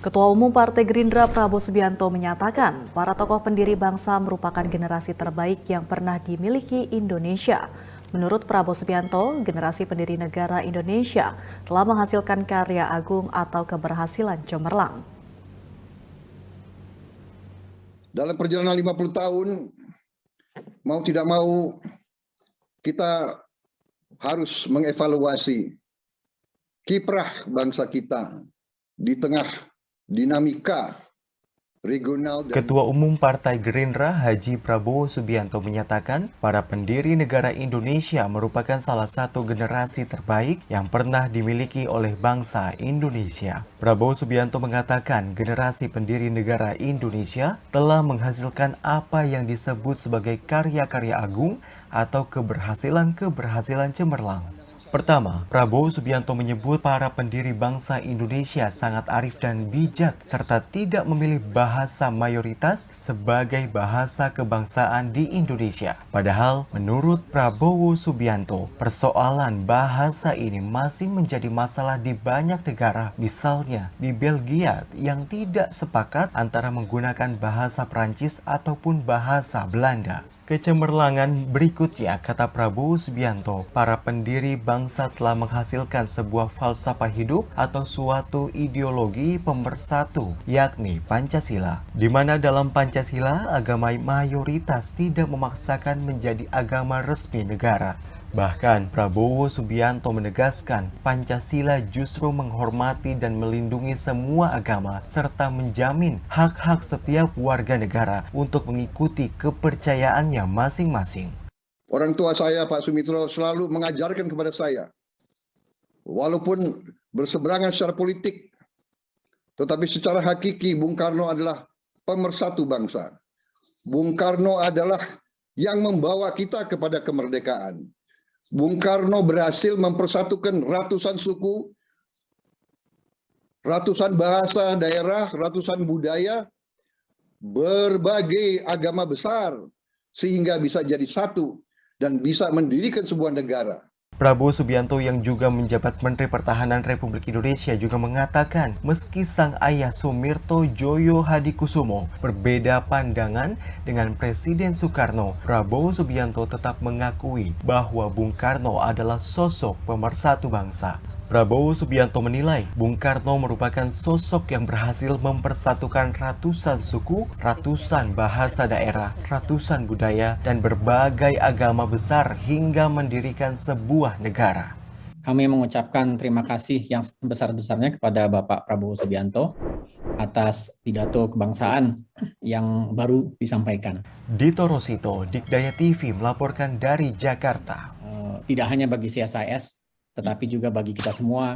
Ketua Umum Partai Gerindra Prabowo Subianto menyatakan para tokoh pendiri bangsa merupakan generasi terbaik yang pernah dimiliki Indonesia. Menurut Prabowo Subianto, generasi pendiri negara Indonesia telah menghasilkan karya agung atau keberhasilan cemerlang. Dalam perjalanan 50 tahun, mau tidak mau, kita harus mengevaluasi kiprah bangsa kita di tengah dinamika regional. Ketua Umum Partai Gerindra Haji Prabowo Subianto menyatakan para pendiri negara Indonesia merupakan salah satu generasi terbaik yang pernah dimiliki oleh bangsa Indonesia. Prabowo Subianto mengatakan generasi pendiri negara Indonesia telah menghasilkan apa yang disebut sebagai karya-karya agung atau keberhasilan-keberhasilan cemerlang. Pertama, Prabowo Subianto menyebut para pendiri bangsa Indonesia sangat arif dan bijak serta tidak memilih bahasa mayoritas sebagai bahasa kebangsaan di Indonesia. Padahal, menurut Prabowo Subianto, persoalan bahasa ini masih menjadi masalah di banyak negara, misalnya di Belgia yang tidak sepakat antara menggunakan bahasa Prancis ataupun bahasa Belanda. Kecemerlangan berikutnya, kata Prabowo Subianto, para pendiri bangsa telah menghasilkan sebuah falsafah hidup atau suatu ideologi pemersatu, yakni Pancasila. Di mana dalam Pancasila, agama mayoritas tidak memaksakan menjadi agama resmi negara. Bahkan Prabowo Subianto menegaskan Pancasila justru menghormati dan melindungi semua agama serta menjamin hak-hak setiap warga negara untuk mengikuti kepercayaannya masing-masing. Orang tua saya, Pak Sumitro, selalu mengajarkan kepada saya, walaupun berseberangan secara politik, tetapi secara hakiki Bung Karno adalah pemersatu bangsa. Bung Karno adalah yang membawa kita kepada kemerdekaan. Bung Karno berhasil mempersatukan ratusan suku, ratusan bahasa daerah, ratusan budaya, berbagai agama besar, sehingga bisa jadi satu dan bisa mendirikan sebuah negara. Prabowo Subianto yang juga menjabat Menteri Pertahanan Republik Indonesia juga mengatakan meski sang ayah Sumirto Joyo Hadikusumo berbeda pandangan dengan Presiden Soekarno, Prabowo Subianto tetap mengakui bahwa Bung Karno adalah sosok pemersatu bangsa. Prabowo Subianto menilai Bung Karno merupakan sosok yang berhasil mempersatukan ratusan suku, ratusan bahasa daerah, ratusan budaya, dan berbagai agama besar hingga mendirikan sebuah negara. Kami mengucapkan terima kasih yang sebesar-besarnya kepada Bapak Prabowo Subianto atas pidato kebangsaan yang baru disampaikan. Dito Rosito, Dikdaya TV melaporkan dari Jakarta. Tidak hanya bagi CSIS, tetapi juga bagi kita semua.